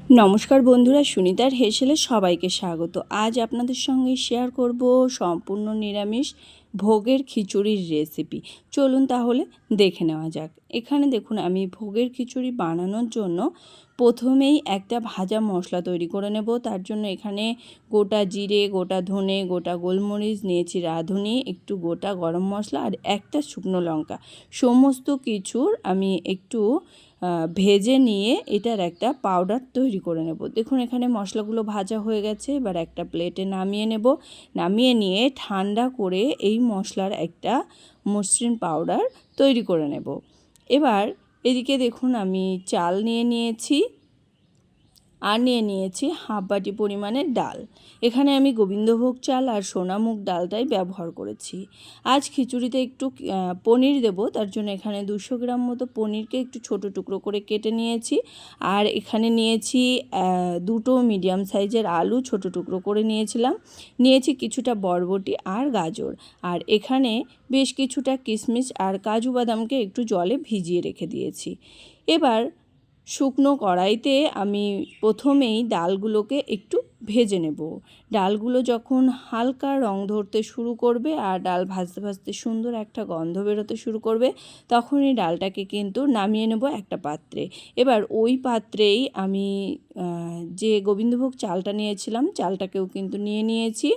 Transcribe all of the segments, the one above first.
নমস্কার বন্ধুরা, সুনিতার হেসেলে সবাইকে স্বাগত। আজ আপনাদের সঙ্গে শেয়ার করব সম্পূর্ণ নিরামিষ ভোগের খিচুড়ির রেসিপি। চলুন তাহলে দেখে নেওয়া যাক। এখানে দেখুন, আমি ভোগের খিচুড়ি বানানোর জন্য প্রথমেই একটা ভাজা মশলা তৈরি করে নেব। তার জন্য এখানে গোটা জিরে, গোটা ধনে, গোটা গোলমরিচ নিয়েছি, রাঁধুনি, একটু গোটা গরম মশলা আর একটা শুকনো লঙ্কা। সমস্ত কিছুর আমি একটু ভেজে নিয়ে এটার একটা পাউডার তৈরি করে নেব। দেখুন, এখানে মশলাগুলো ভাজা হয়ে গেছে। এবার একটা প্লেটে নামিয়ে নেব। নামিয়ে নিয়ে ঠান্ডা করে এই মশলার একটা মসৃণ পাউডার তৈরি করে নেব। এবার এদিকে দেখুন, আমি চাল নিয়ে নিয়েছি আর নিয়ে নিয়েছি হাফ বাটি পরিমাণের ডাল। এখানে আমি গোবিন্দভোগ চাল আর সোনামুগ ডালটাই ব্যবহার করেছি। আজ খিচুড়িতে একটু পনির দেব, তার জন্য এখানে 200 গ্রাম মতো পনিরকে একটু ছোট টুকরো করে কেটে নিয়েছি। আর এখানে নিয়েছি দুটো মিডিয়াম সাইজের আলু, ছোট টুকরো করে নিয়েছিলাম। নিয়েছি কিছুটা বরবটি আর গাজর। আর এখানে বেশ কিছুটা কিশমিশ আর কাজু বাদামকে একটু জলে ভিজিয়ে রেখে দিয়েছি। এবার শুকনো কড়াইতে আমি প্রথমেই ডালগুলোকে একটু ভেজে নেব। ডালগুলো যখন হালকা রং ধরতে শুরু করবে আর ডাল ভাজতে ভাজতে সুন্দর একটা গন্ধ বেরোতে শুরু করবে, তখনই ডালটাকে কিন্তু নামিয়ে নেব একটা পাত্রে। এবার ওই পাত্রেই আমি যে গোবিন্দভোগ চালটা নিয়েছিলাম, চালটাকেও কিন্তু নিয়ে নিয়েছি।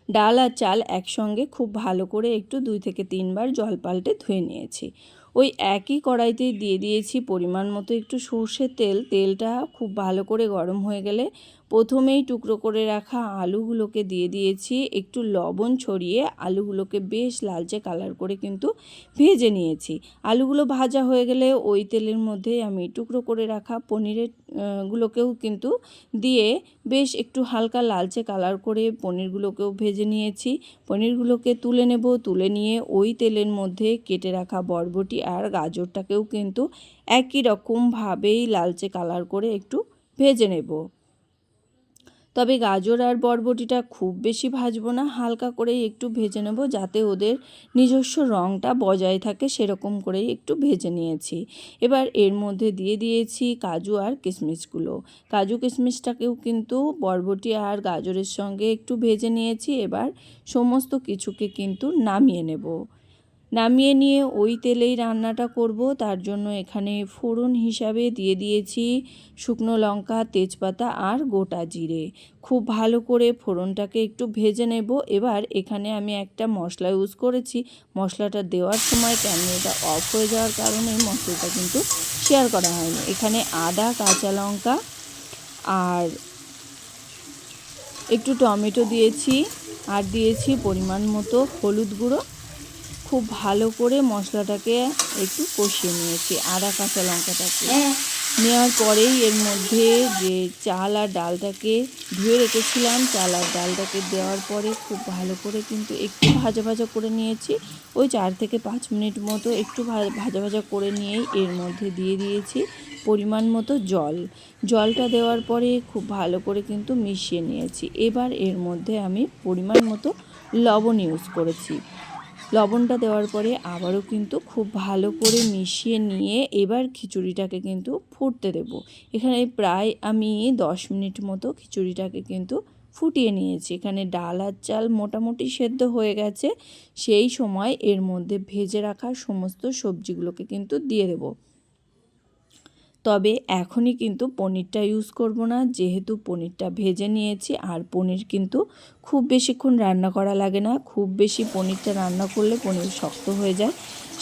ডাল আর চাল একসঙ্গে খুব ভালো করে একটু 2 থেকে 3 বার জল পাল্টে ধুয়ে নিয়েছি। ওই একই কড়াইতে দিয়ে দিয়েছি পরিমাণ মতো একটু সর্ষের তেল। তেলটা খুব ভালো করে গরম হয়ে গেলে প্রথমেই টুকরো করে রাখা আলুগুলোকে দিয়ে দিয়েছি। একটু লবণ ছড়িয়ে আলুগুলোকে বেশ লালচে কালার করে কিন্তু ভেজে নিয়েছি। আলুগুলো ভাজা হয়ে গেলে ওই তেলের মধ্যে আমি টুকরো করে রাখা পনিরের গুলোকেও কিন্তু দিয়ে বেশ একটু হালকা লালচে কালার করে পনিরগুলোকেও ভেজে নিয়েছি। পনিরগুলোকে তুলে নেব। তুলে নিয়ে ওই তেলের মধ্যে কেটে রাখা বরবটি আর গাজরটাকেও কিন্তু একই রকমভাবেই লালচে কালার করে একটু ভেজে নেব। তবে গাজর আর বরবটিটা খুব বেশি ভাজবো না, হালকা করেই একটু ভেজে নেব, যাতে ওদের নিজস্ব রঙটা বজায় থাকে, সেরকম করেই একটু ভেজে নিয়েছি। এবার এর মধ্যে দিয়ে দিয়েছি কাজু আর কিশমিশগুলো। কাজু কিশমিশটাকেও কিন্তু বরবটি আর গাজরের সঙ্গে একটু ভেজে নিয়েছি। এবার সমস্ত কিছুকে কিন্তু নামিয়ে নেব। নামিয়ে নিয়ে ওই তেলেই রান্নাটা করব। তার জন্য এখানে ফোড়ন হিসাবে দিয়ে দিয়েছি শুকনো লঙ্কা, তেজপাতা আর গোটা জিরে। খুব ভালো করে ফোড়নটাকে একটু ভেজে নেব। এবার এখানে আমি একটা মশলা ইউজ করেছি। মশলাটা দেওয়ার সময় ক্যামেরাটা অফ হয়ে যাওয়ার কারণে মশলাটা কিন্তু শেয়ার করা হয়নি। এখানে আদা, কাঁচা লঙ্কা আর একটু টমেটো দিয়েছি আর দিয়েছি পরিমাণ মতো হলুদ গুঁড়ো। খুব ভালো করে মশলাটাকে একটু কষিয়ে নিয়েছি আদা কাঁচা লঙ্কাটাকে। নেওয়ার পরেই এর মধ্যে যে চাল আর ডালটাকে ধুয়ে রেখেছিলাম, চাল আর ডালটাকে দেওয়ার পরে খুব ভালো করে কিন্তু একটু ভাজা ভাজা করে নিয়েছি। ওই 4 থেকে 5 মিনিট মতো একটু ভাজা ভাজা করে নিয়েই এর মধ্যে দিয়ে দিয়েছি পরিমাণ মতো জল। জলটা দেওয়ার পরে খুব ভালো করে কিন্তু মিশিয়ে নিয়েছি। এবার এর মধ্যে আমি পরিমাণ মতো লবণ ইউজ করেছি। লবণটা দেওয়ার পরে আবারও কিন্তু খুব ভালো করে মিশিয়ে নিয়ে এবার খিচুড়িটাকে কিন্তু ফুটতে দেব। এখানে প্রায় আমি 10 মিনিট মতো খিচুড়িটাকে কিন্তু ফুটিয়ে নিয়েছি। এখানে ডাল আর চাল মোটামুটি সেদ্ধ হয়ে গেছে। সেই সময় এর মধ্যে ভেজে রাখা সমস্ত সবজিগুলোকে কিন্তু দিয়ে দেব। তবে এখনই কিন্তু পনিরটা ইউজ করব না, যেহেতু পনিরটা ভেজে নিয়েছি। আর পনির কিন্তু খুব বেশিক্ষণ রান্না করা লাগে না। খুব বেশি পনিরটা রান্না করলে পনির শক্ত হয়ে যায়,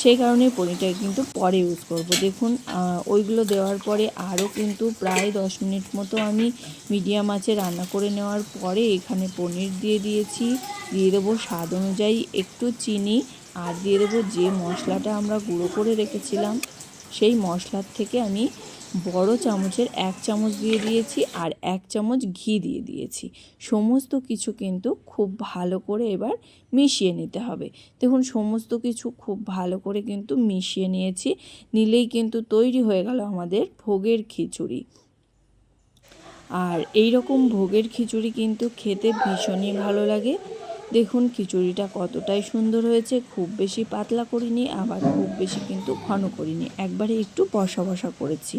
সেই কারণে পনিরটা কিন্তু পরে ইউজ করব। দেখুন, ওইগুলো দেওয়ার পরে আরও কিন্তু প্রায় 10 মিনিট মতো আমি মিডিয়াম আঁচে রান্না করে নেওয়ার পরে এখানে পনির দিয়ে দিয়েছি। দিয়ে দেবো স্বাদ অনুযায়ী একটু চিনি আর দিয়ে দেবো যে মশলাটা আমরা গুঁড়ো করে রেখেছিলাম, সেই মশলার থেকে আমি বড় চামচের 1 চামচ দিয়ে দিয়েছি আর 1 চামচ ঘি দিয়ে দিয়েছি। সমস্ত কিছু কিন্তু খুব ভালো করে এবার মিশিয়ে নিতে হবে। দেখুন, সমস্ত কিছু খুব ভালো করে কিন্তু মিশিয়ে নিয়েছি। নিলেই কিন্তু তৈরি হয়ে গেল আমাদের ভোগের খিচুড়ি। আর এই রকম ভোগের খিচুড়ি কিন্তু খেতে ভীষণই ভালো লাগে। দেখুন খিচুড়িটা কতটাই সুন্দর হয়েছে, খুব বেশি পাতলা করিনি আবার খুব বেশি কিন্তু ঘন করিনি, একবারে একটু বসা বসা করেছি।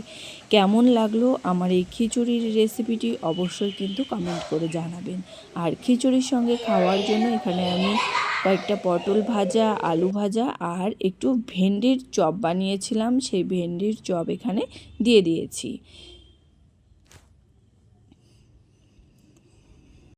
কেমন লাগলো আমার এই খিচুড়ির রেসিপিটি অবশ্যই কিন্তু কমেন্ট করে জানাবেন। আর খিচুড়ির সঙ্গে খাওয়ার জন্য এখানে আমি কয়েকটা পটল ভাজা, আলু ভাজা আর একটু ভেন্ডির চপ বানিয়েছিলাম, সেই ভেন্ডির চপ এখানে দিয়ে দিয়েছি।